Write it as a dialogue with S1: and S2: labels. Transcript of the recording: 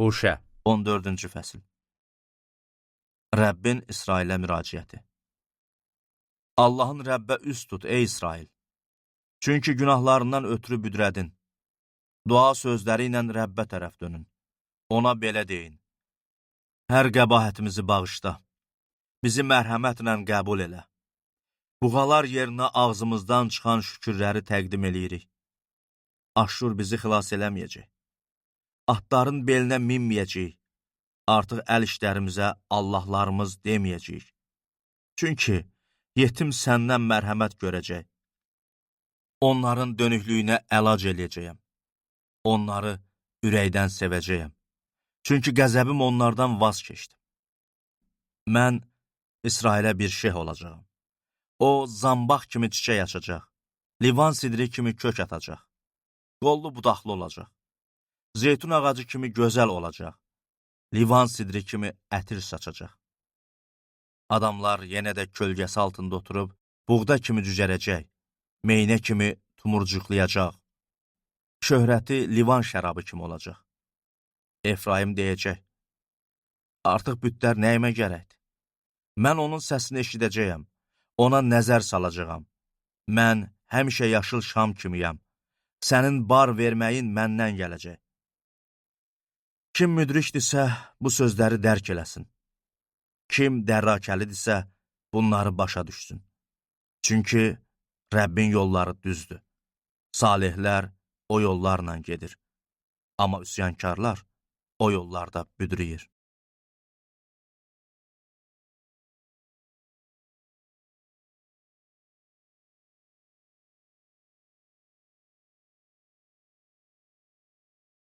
S1: Huşə
S2: 14-cü fəsil. Rəbbin İsrailə müraciəti. Allahın Rəbbə üst tut, ey İsrail! Çünki günahlarından ötürü büdrədin. Dua sözləri ilə Rəbbə tərəf dönün. Ona belə deyin. Hər qəbahətimizi bağışla. Bizi mərhəmətlə qəbul elə. Buğalar yerinə ağzımızdan çıxan şükürləri təqdim eləyirik. Aşşur bizi xilas eləməyəcək. Atların belinə minməyəcəyik. Artıq əl işlərimizə Allahlarımız deməyəcəyik. Çünki yetim səndən mərhəmət görəcək. Onların dönüklüyünə əlac eləyəcəyəm. Onları ürəkdən sevəcəyəm. Çünki qəzəbim onlardan vaz keçdi. Mən İsrailə bir şeyh olacağım. O, zambaq kimi çiçək açacaq. Livan sidri kimi kök atacaq. Qollu budaqlı olacaq. Zeytun ağacı kimi gözəl olacaq. Livan sidri kimi ətir saçacaq. Adamlar yenə də kölgəsi altında oturub, buğda kimi cücərəcək, meynə kimi tumurcuqlayacaq. Şöhrəti livan şərabı kimi olacaq. Efraim deyəcək, artıq bütlər nəyimə gərəkdir? Mən onun səsini eşidəcəyəm, ona nəzər salacağam. Mən həmişə yaşıl şam kimiyəm. Sənin bar verməyin məndən gələcək. Kim müdrikdirsə, bu sözləri dərk eləsin. Kim dərrakəlidirsə, bunları başa düşsün. Çünki Rəbbin yolları düzdür. Salihlər o yollarla gedir. Amma üsyankarlar o yollarda büdrəyir.